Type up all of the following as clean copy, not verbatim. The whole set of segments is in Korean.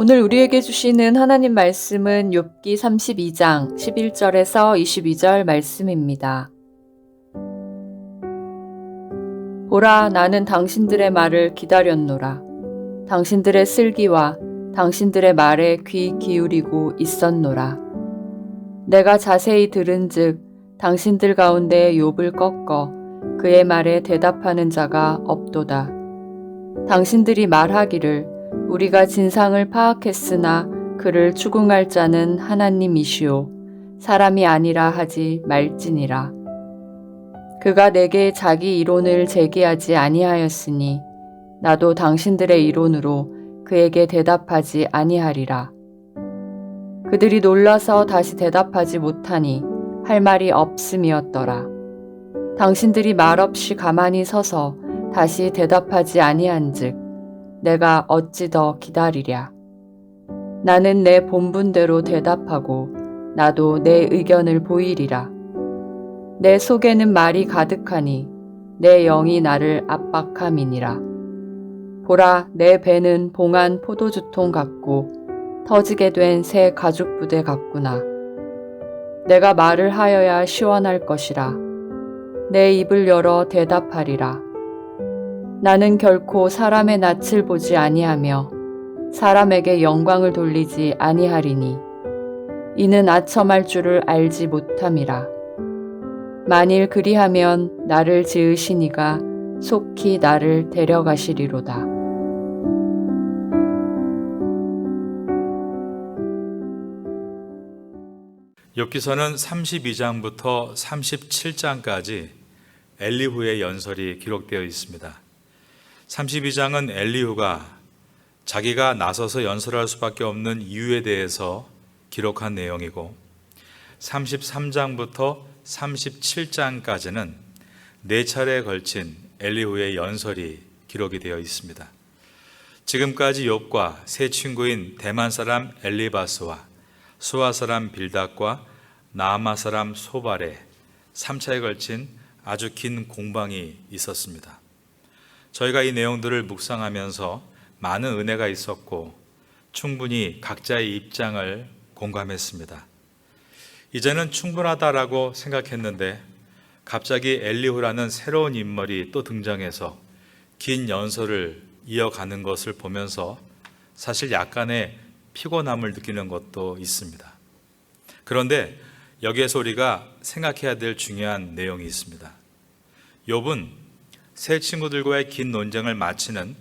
오늘 우리에게 주시는 하나님 말씀은 욥기 32장 11절에서 22절 말씀입니다. 보라, 나는 당신들의 말을 기다렸노라. 당신들의 슬기와 당신들의 말에 귀 기울이고 있었노라. 내가 자세히 들은즉 당신들 가운데 욥을 꺾어 그의 말에 대답하는 자가 없도다. 당신들이 말하기를 우리가 진상을 파악했으나 그를 추궁할 자는 하나님이시오 사람이 아니라 하지 말지니라. 그가 내게 자기 이론을 제기하지 아니하였으니 나도 당신들의 이론으로 그에게 대답하지 아니하리라. 그들이 놀라서 다시 대답하지 못하니 할 말이 없음이었더라. 당신들이 말없이 가만히 서서 다시 대답하지 아니한즉 내가 어찌 더 기다리랴. 나는 내 본분대로 대답하고 나도 내 의견을 보이리라. 내 속에는 말이 가득하니 내 영이 나를 압박함이니라. 보라, 내 배는 봉한 포도주통 같고 터지게 된 새 가죽부대 같구나. 내가 말을 하여야 시원할 것이라. 내 입을 열어 대답하리라. 나는 결코 사람의 낯을 보지 아니하며 사람에게 영광을 돌리지 아니하리니 이는 아첨할 줄을 알지 못함이라. 만일 그리하면 나를 지으신 이가 속히 나를 데려가시리로다. 욥기서는 32장부터 37장까지 엘리후의 연설이 기록되어 있습니다. 32장은 엘리후가 자기가 나서서 연설할 수밖에 없는 이유에 대해서 기록한 내용이고 33장부터 37장까지는 4차례에 걸친 엘리후의 연설이 기록이 되어 있습니다. 지금까지 욥과 세 친구인 대만 사람 엘리바스와 수아 사람 빌닷과 나아마 사람 소발의 3차에 걸친 아주 긴 공방이 있었습니다. 저희가 이 내용들을 묵상하면서 많은 은혜가 있었고 충분히 각자의 입장을 공감했습니다. 이제는 충분하다라고 생각했는데 갑자기 엘리후라는 새로운 인물이 또 등장해서 긴 연설을 이어가는 것을 보면서 사실 약간의 피곤함을 느끼는 것도 있습니다. 그런데 여기에서 우리가 생각해야 될 중요한 내용이 있습니다. 욥은 세 친구들과의 긴 논쟁을 마치는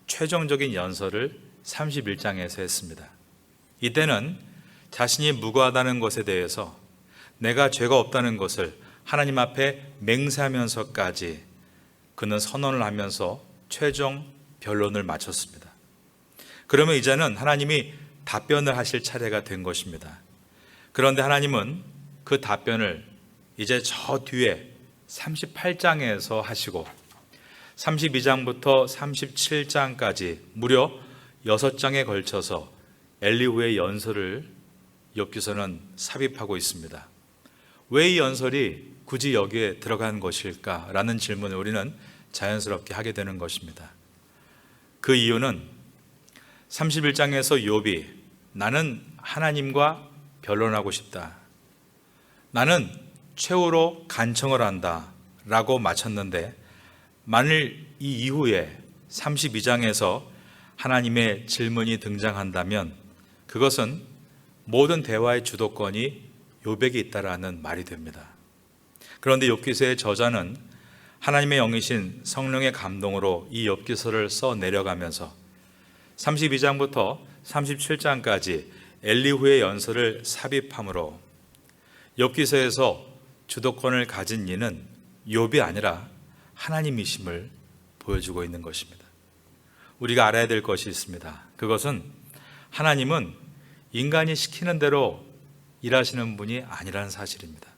최종적인 연설을 31장에서 했습니다. 이때는 자신이 무고하다는 것에 대해서 내가 죄가 없다는 것을 하나님 앞에 맹세하면서까지 그는 선언을 하면서 최종 변론을 마쳤습니다. 그러면 이제는 하나님이 답변을 하실 차례가 된 것입니다. 그런데 하나님은 그 답변을 이제 저 뒤에 38장에서 하시고 32장부터 37장까지 무려 6장에 걸쳐서 엘리후의 연설을 욥기서는 삽입하고 있습니다. 왜 이 연설이 굳이 여기에 들어간 것일까라는 질문을 우리는 자연스럽게 하게 되는 것입니다. 그 이유는 31장에서 욥이 나는 하나님과 변론하고 싶다. 나는 최후로 간청을 한다 라고 마쳤는데 만일 이 이후에 32장에서 하나님의 질문이 등장한다면 그것은 모든 대화의 주도권이 욥에게 있다라는 말이 됩니다. 그런데 욥기서의 저자는 하나님의 영이신 성령의 감동으로 이 욥기서를 써 내려가면서 32장부터 37장까지 엘리후의 연설을 삽입함으로 욥기서에서 주도권을 가진 이는 욥이 아니라 하나님이심을 보여주고 있는 것입니다. 우리가 알아야 될 것이 있습니다. 그것은 하나님은 인간이 시키는 대로 일하시는 분이 아니라는 사실입니다.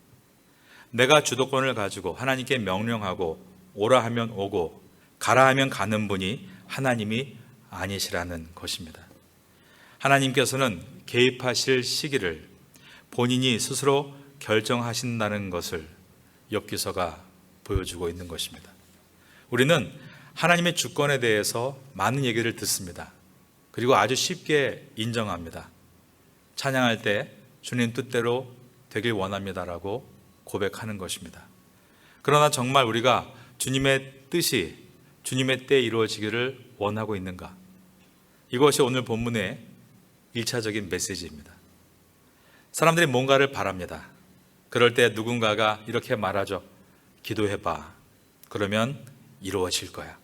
내가 주도권을 가지고 하나님께 명령하고 오라 하면 오고 가라 하면 가는 분이 하나님이 아니시라는 것입니다. 하나님께서는 개입하실 시기를 본인이 스스로 결정하신다는 것을 욥기서가 보여주고 있는 것입니다. 우리는 하나님의 주권에 대해서 많은 얘기를 듣습니다. 그리고 아주 쉽게 인정합니다. 찬양할 때 주님 뜻대로 되길 원합니다라고 고백하는 것입니다. 그러나 정말 우리가 주님의 뜻이 주님의 때에 이루어지기를 원하고 있는가? 이것이 오늘 본문의 1차적인 메시지입니다. 사람들이 뭔가를 바랍니다. 그럴 때 누군가가 이렇게 말하죠. 기도해봐. 그러면 이루어질 거야.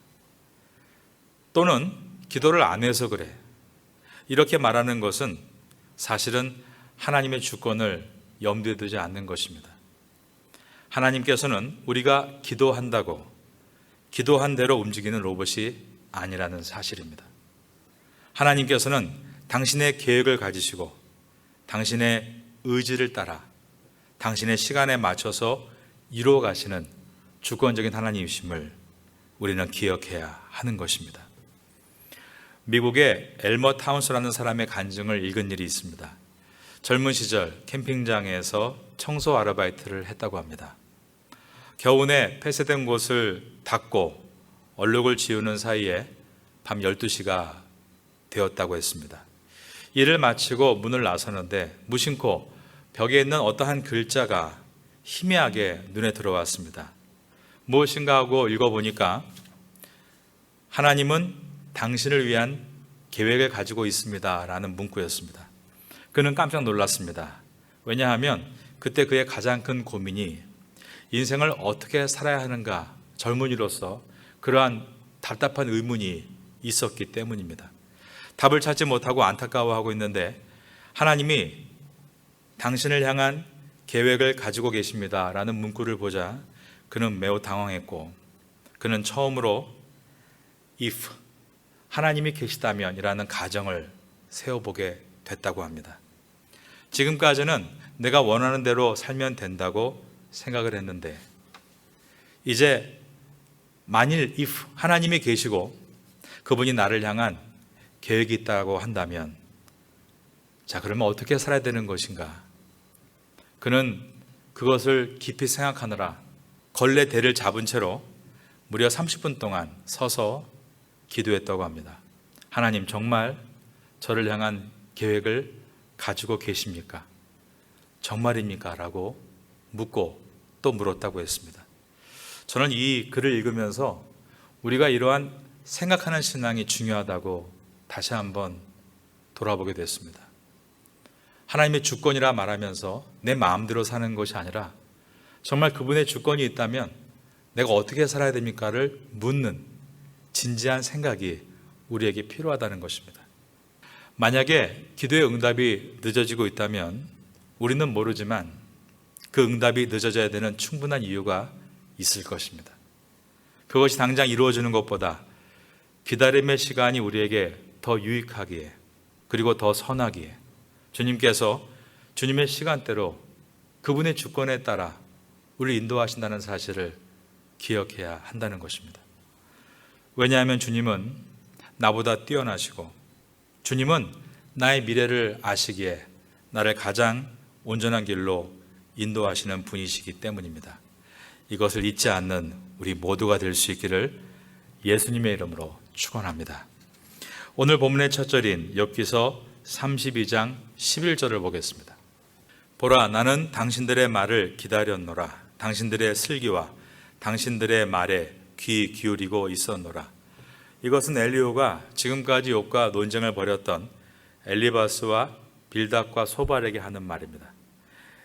또는 기도를 안 해서 그래. 이렇게 말하는 것은 사실은 하나님의 주권을 염두에 두지 않는 것입니다. 하나님께서는 우리가 기도한다고 기도한 대로 움직이는 로봇이 아니라는 사실입니다. 하나님께서는 당신의 계획을 가지시고 당신의 의지를 따라 당신의 시간에 맞춰서 이루어 가시는 주권적인 하나님이심을 우리는 기억해야 하는 것입니다. 미국의 엘머 타운스라는 사람의 간증을 읽은 일이 있습니다. 젊은 시절 캠핑장에서 청소 아르바이트를 했다고 합니다. 겨우내 폐쇄된 곳을 닫고 얼룩을 지우는 사이에 밤 12시가 되었다고 했습니다. 일을 마치고 문을 나서는데 무심코 벽에 있는 어떠한 글자가 희미하게 눈에 들어왔습니다. 무엇인가 하고 읽어보니까 하나님은 당신을 위한 계획을 가지고 있습니다 라는 문구였습니다. 그는 깜짝 놀랐습니다. 왜냐하면 그때 그의 가장 큰 고민이 인생을 어떻게 살아야 하는가, 젊은이로서 그러한 답답한 의문이 있었기 때문입니다. 답을 찾지 못하고 안타까워하고 있는데 하나님이 당신을 향한 계획을 가지고 계십니다 라는 문구를 보자 그는 매우 당황했고 그는 처음으로 if 하나님이 계시다면 이라는 가정을 세워보게 됐다고 합니다. 지금까지는 내가 원하는 대로 살면 된다고 생각을 했는데 이제 만일 if 하나님이 계시고 그분이 나를 향한 계획이 있다고 한다면 자 그러면 어떻게 살아야 되는 것인가? 그는 그것을 깊이 생각하느라 걸레대를 잡은 채로 무려 30분 동안 서서 기도했다고 합니다. 하나님 정말 저를 향한 계획을 가지고 계십니까? 정말입니까? 라고 묻고 또 물었다고 했습니다. 저는 이 글을 읽으면서 우리가 이러한 생각하는 신앙이 중요하다고 다시 한번 돌아보게 됐습니다. 하나님의 주권이라 말하면서 내 마음대로 사는 것이 아니라 정말 그분의 주권이 있다면 내가 어떻게 살아야 됩니까를 묻는 진지한 생각이 우리에게 필요하다는 것입니다. 만약에 기도의 응답이 늦어지고 있다면 우리는 모르지만 그 응답이 늦어져야 되는 충분한 이유가 있을 것입니다. 그것이 당장 이루어지는 것보다 기다림의 시간이 우리에게 더 유익하기에 그리고 더 선하기에 주님께서 주님의 시간대로 그분의 주권에 따라 우리를 인도하신다는 사실을 기억해야 한다는 것입니다. 왜냐하면 주님은 나보다 뛰어나시고 주님은 나의 미래를 아시기에 나를 가장 온전한 길로 인도하시는 분이시기 때문입니다. 이것을 잊지 않는 우리 모두가 될 수 있기를 예수님의 이름으로 축원합니다. 오늘 본문의 첫 절인 욥기서 32장 11절을 보겠습니다. 보라, 나는 당신들의 말을 기다렸노라. 당신들의 슬기와 당신들의 말에 귀 기울이고 있었노라. 이것은 엘리후가 지금까지 욥과 논쟁을 벌였던 엘리바스와 빌닷과 소발에게 하는 말입니다.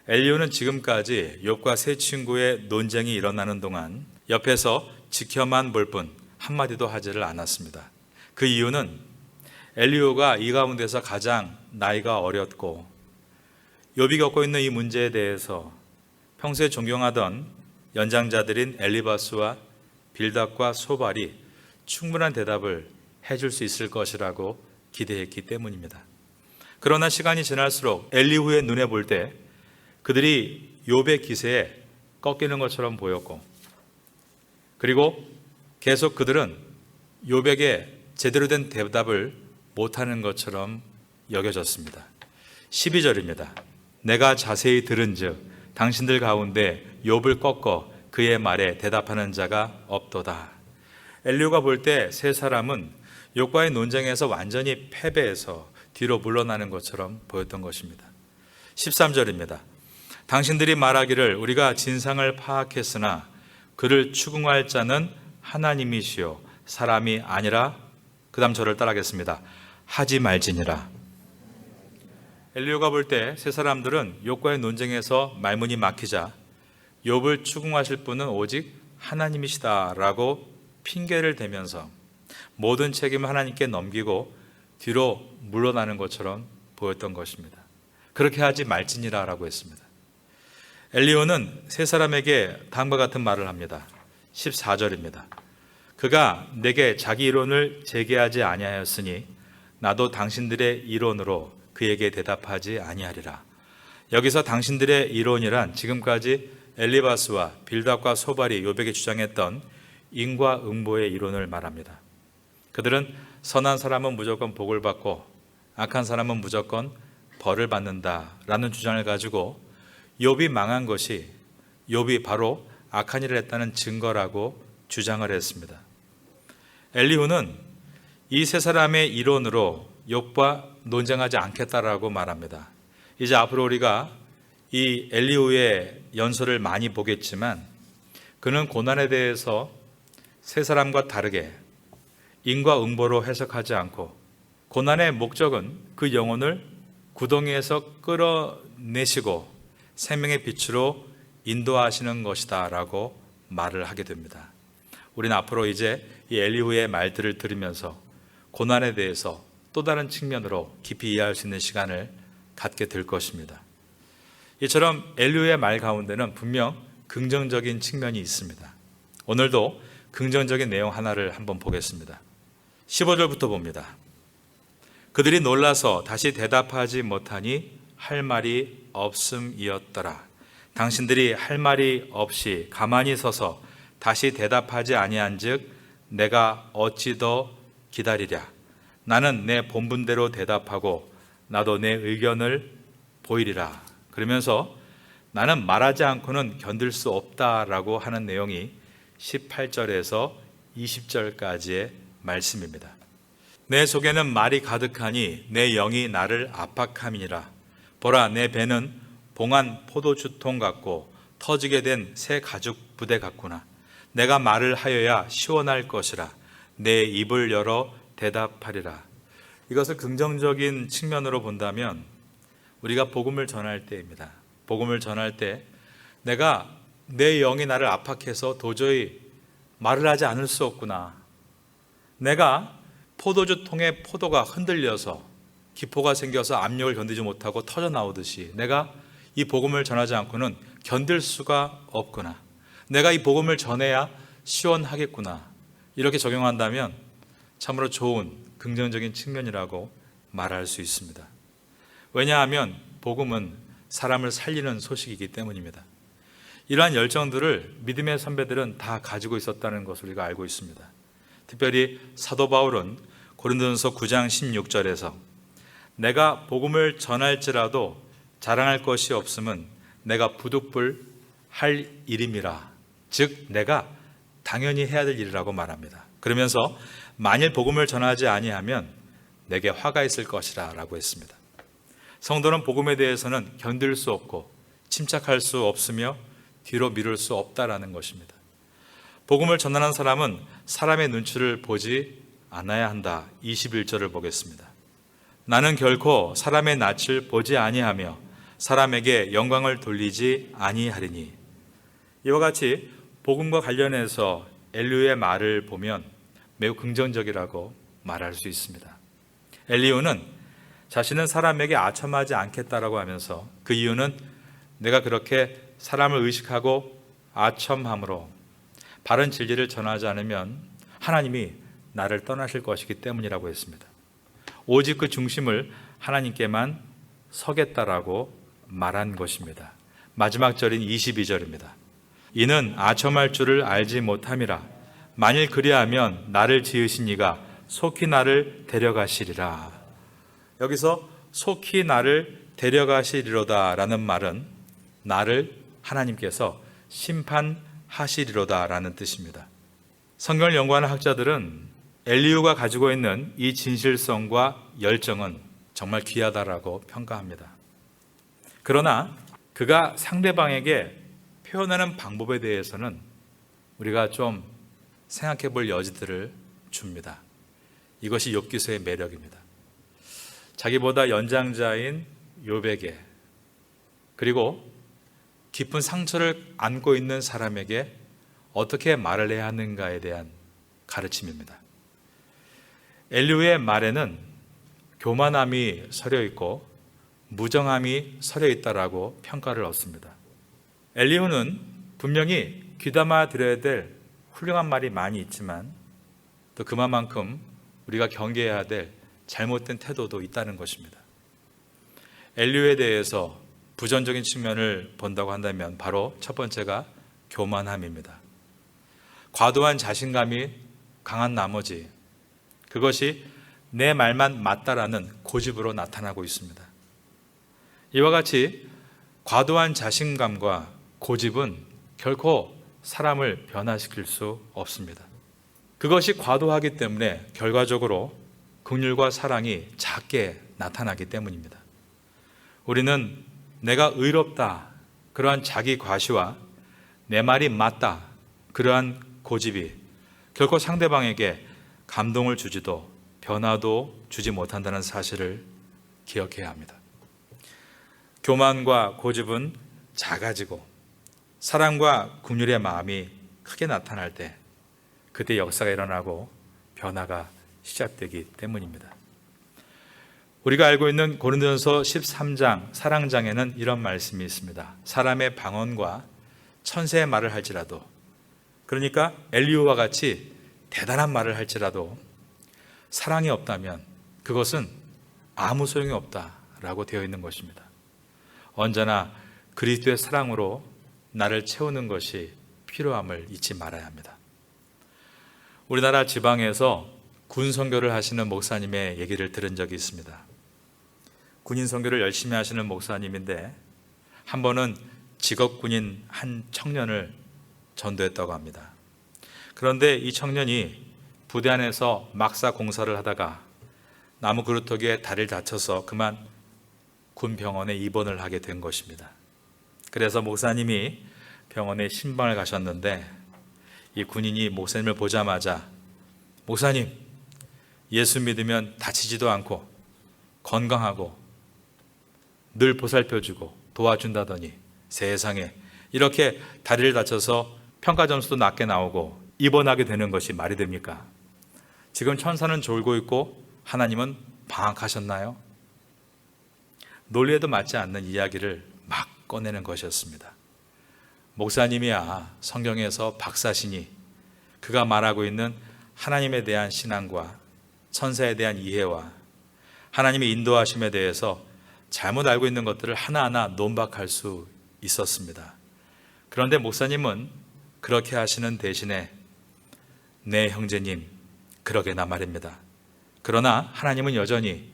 엘리후는 지금까지 욥과 세 친구의 논쟁이 일어나는 동안 옆에서 지켜만 볼 뿐 한마디도 하지를 않았습니다. 그 이유는 엘리후가 이 가운데서 가장 나이가 어렸고 욥이 겪고 있는 이 문제에 대해서 평소에 존경하던 연장자들인 엘리바스와 빌닷과 소발이 충분한 대답을 해줄 수 있을 것이라고 기대했기 때문입니다. 그러나 시간이 지날수록 엘리후의 눈에 볼 때 그들이 욥의 기세에 꺾이는 것처럼 보였고 그리고 계속 그들은 욥에게 제대로 된 대답을 못하는 것처럼 여겨졌습니다. 12절입니다. 내가 자세히 들은즉 당신들 가운데 욥을 꺾어 그의 말에 대답하는 자가 없도다. 엘리후가 볼 때 세 사람은 욥과의 논쟁에서 완전히 패배해서 뒤로 물러나는 것처럼 보였던 것입니다. 13절입니다. 당신들이 말하기를 우리가 진상을 파악했으나 그를 추궁할 자는 하나님이시요 사람이 아니라, 그 다음 절을 따라하겠습니다. 하지 말지니라. 엘리후가 볼 때 세 사람들은 욥과의 논쟁에서 말문이 막히자 욥을 추궁하실 분은 오직 하나님이시다라고 핑계를 대면서 모든 책임을 하나님께 넘기고 뒤로 물러나는 것처럼 보였던 것입니다. 그렇게 하지 말지니라라고 했습니다. 엘리후는 세 사람에게 다음과 같은 말을 합니다. 14절입니다. 그가 내게 자기 이론을 제기하지 아니하였으니 나도 당신들의 이론으로 그에게 대답하지 아니하리라. 여기서 당신들의 이론이란 지금까지 엘리바스와 빌닷과 소발이 욥에게 주장했던 인과응보의 이론을 말합니다. 그들은 선한 사람은 무조건 복을 받고 악한 사람은 무조건 벌을 받는다라는 주장을 가지고 욥이 망한 것이 욥이 바로 악한 일을 했다는 증거라고 주장을 했습니다. 엘리후는 이 세 사람의 이론으로 욥과 논쟁하지 않겠다라고 말합니다. 이제 앞으로 우리가 이 엘리후의 연설을 많이 보겠지만 그는 고난에 대해서 세 사람과 다르게 인과응보로 해석하지 않고 고난의 목적은 그 영혼을 구덩이에서 끌어내시고 생명의 빛으로 인도하시는 것이다 라고 말을 하게 됩니다. 우리는 앞으로 이제 이 엘리후의 말들을 들으면서 고난에 대해서 또 다른 측면으로 깊이 이해할 수 있는 시간을 갖게 될 것입니다. 이처럼 엘리후의 말 가운데는 분명 긍정적인 측면이 있습니다. 오늘도 긍정적인 내용 하나를 한번 보겠습니다. 15절부터 봅니다. 그들이 놀라서 다시 대답하지 못하니 할 말이 없음이었더라. 당신들이 할 말이 없이 가만히 서서 다시 대답하지 아니한즉 내가 어찌 더 기다리랴. 나는 내 본분대로 대답하고 나도 내 의견을 보이리라. 그러면서 나는 말하지 않고는 견딜 수 없다라고 하는 내용이 18절에서 20절까지의 말씀입니다. 내 속에는 말이 가득하니 내 영이 나를 압박함이니라. 보라, 내 배는 봉한 포도주통 같고 터지게 된 새 가죽 부대 같구나. 내가 말을 하여야 시원할 것이라. 내 입을 열어 대답하리라. 이것을 긍정적인 측면으로 본다면 우리가 복음을 전할 때입니다. 복음을 전할 때 내가 내 영이 나를 압박해서 도저히 말을 하지 않을 수 없구나. 내가 포도주 통에 포도가 흔들려서 기포가 생겨서 압력을 견디지 못하고 터져 나오듯이 내가 이 복음을 전하지 않고는 견딜 수가 없구나. 내가 이 복음을 전해야 시원하겠구나. 이렇게 적용한다면 참으로 좋은 긍정적인 측면이라고 말할 수 있습니다. 왜냐하면 복음은 사람을 살리는 소식이기 때문입니다. 이러한 열정들을 믿음의 선배들은 다 가지고 있었다는 것을 우리가 알고 있습니다. 특별히 사도 바울은 고린도전서 9장 16절에서 내가 복음을 전할지라도 자랑할 것이 없음은 내가 부득불 할 일임이라. 즉 내가 당연히 해야 될 일이라고 말합니다. 그러면서 만일 복음을 전하지 아니하면 내게 화가 있을 것이라 라고 했습니다. 성도는 복음에 대해서는 견딜 수 없고 침착할 수 없으며 뒤로 미룰 수 없다라는 것입니다. 복음을 전하는 사람은 사람의 눈치를 보지 않아야 한다. 21절을 보겠습니다. 나는 결코 사람의 낯을 보지 아니하며 사람에게 영광을 돌리지 아니하리니. 이와 같이 복음과 관련해서 엘리후의 말을 보면 매우 긍정적이라고 말할 수 있습니다. 엘리후는 자신은 사람에게 아첨하지 않겠다라고 하면서 그 이유는 내가 그렇게 사람을 의식하고 아첨함으로 바른 진리를 전하지 않으면 하나님이 나를 떠나실 것이기 때문이라고 했습니다. 오직 그 중심을 하나님께만 서겠다라고 말한 것입니다. 마지막 절인 22절입니다. 이는 아첨할 줄을 알지 못함이라. 만일 그리하면 나를 지으신 이가 속히 나를 데려가시리라. 여기서 속히 나를 데려가시리로다 라는 말은 나를 하나님께서 심판하시리로다 라는 뜻입니다. 성경을 연구하는 학자들은 엘리후가 가지고 있는 이 진실성과 열정은 정말 귀하다라고 평가합니다. 그러나 그가 상대방에게 표현하는 방법에 대해서는 우리가 좀 생각해 볼 여지들을 줍니다. 이것이 욥기서의 매력입니다. 자기보다 연장자인 욥에게, 그리고 깊은 상처를 안고 있는 사람에게 어떻게 말을 해야 하는가에 대한 가르침입니다. 엘리후의 말에는 교만함이 서려 있고 무정함이 서려 있다라고 평가를 얻습니다. 엘리후는 분명히 귀담아 들어야 될 훌륭한 말이 많이 있지만 또 그만큼 우리가 경계해야 될 잘못된 태도도 있다는 것입니다. 엘리후에 대해서 부정적인 측면을 본다고 한다면 바로 첫 번째가 교만함입니다. 과도한 자신감이 강한 나머지 그것이 내 말만 맞다라는 고집으로 나타나고 있습니다. 이와 같이 과도한 자신감과 고집은 결코 사람을 변화시킬 수 없습니다. 그것이 과도하기 때문에 결과적으로 긍휼과 사랑이 작게 나타나기 때문입니다. 우리는 내가 의롭다, 그러한 자기 과시와 내 말이 맞다, 그러한 고집이 결코 상대방에게 감동을 주지도 변화도 주지 못한다는 사실을 기억해야 합니다. 교만과 고집은 작아지고 사랑과 긍휼의 마음이 크게 나타날 때 그때 역사가 일어나고 변화가 시작되기 때문입니다. 우리가 알고 있는 고린도전서 13장 사랑장에는 이런 말씀이 있습니다. 사람의 방언과 천세의 말을 할지라도, 그러니까 엘리후와 같이 대단한 말을 할지라도 사랑이 없다면 그것은 아무 소용이 없다라고 되어 있는 것입니다. 언제나 그리스도의 사랑으로 나를 채우는 것이 필요함을 잊지 말아야 합니다. 우리나라 지방에서 군 선교를 하시는 목사님의 얘기를 들은 적이 있습니다. 군인 선교를 열심히 하시는 목사님인데 한 번은 직업군인 한 청년을 전도했다고 합니다. 그런데 이 청년이 부대 안에서 막사 공사를 하다가 나무 그루터기에 다리를 다쳐서 그만 군 병원에 입원을 하게 된 것입니다. 그래서 목사님이 병원에 신방을 가셨는데 이 군인이 목사님을 보자마자 목사님, 예수 믿으면 다치지도 않고 건강하고 늘 보살펴주고 도와준다더니 세상에 이렇게 다리를 다쳐서 평가 점수도 낮게 나오고 입원하게 되는 것이 말이 됩니까? 지금 천사는 졸고 있고 하나님은 방학하셨나요? 논리에도 맞지 않는 이야기를 막 꺼내는 것이었습니다. 목사님이야 성경에서 박사시니 그가 말하고 있는 하나님에 대한 신앙과 천사에 대한 이해와 하나님의 인도하심에 대해서 잘못 알고 있는 것들을 하나하나 논박할 수 있었습니다. 그런데 목사님은 그렇게 하시는 대신에 네 형제님 그러게나 말입니다. 그러나 하나님은 여전히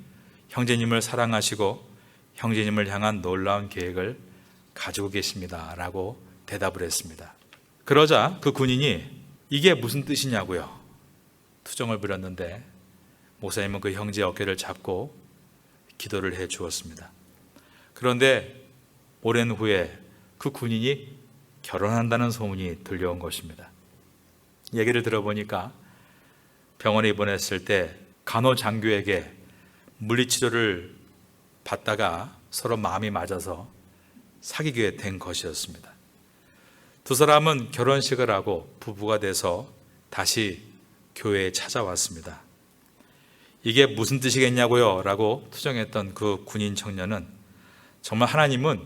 형제님을 사랑하시고 형제님을 향한 놀라운 계획을 가지고 계십니다 라고 대답을 했습니다. 그러자 그 군인이 이게 무슨 뜻이냐고요 투정을 부렸는데 목사님은 그 형제의 어깨를 잡고 기도를 해 주었습니다. 그런데 오랜 후에 그 군인이 결혼한다는 소문이 들려온 것입니다. 얘기를 들어보니까 병원에 입원했을 때 간호장교에게 물리치료를 받다가 서로 마음이 맞아서 사귀게 된 것이었습니다. 두 사람은 결혼식을 하고 부부가 돼서 다시 교회에 찾아왔습니다. 이게 무슨 뜻이겠냐고요? 라고 투정했던 그 군인 청년은 정말 하나님은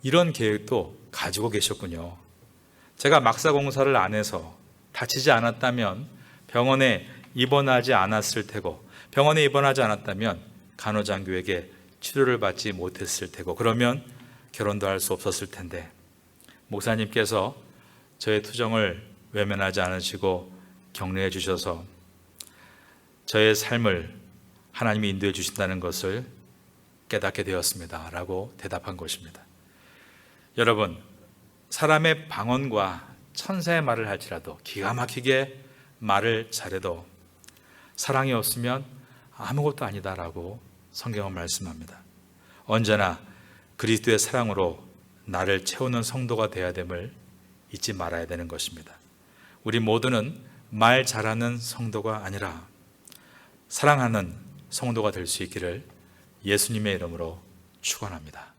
이런 계획도 가지고 계셨군요. 제가 막사 공사를 안 해서 다치지 않았다면 병원에 입원하지 않았을 테고 병원에 입원하지 않았다면 간호장교에게 치료를 받지 못했을 테고 그러면 결혼도 할 수 없었을 텐데 목사님께서 저의 투정을 외면하지 않으시고 격려해 주셔서 저의 삶을 하나님이 인도해 주신다는 것을 깨닫게 되었습니다 라고 대답한 것입니다. 여러분, 사람의 방언과 천사의 말을 할지라도 기가 막히게 말을 잘해도 사랑이 없으면 아무것도 아니다라고 성경은 말씀합니다. 언제나 그리스도의 사랑으로 나를 채우는 성도가 되어야 됨을 잊지 말아야 되는 것입니다. 우리 모두는 말 잘하는 성도가 아니라 사랑하는 성도가 될 수 있기를 예수님의 이름으로 축원합니다.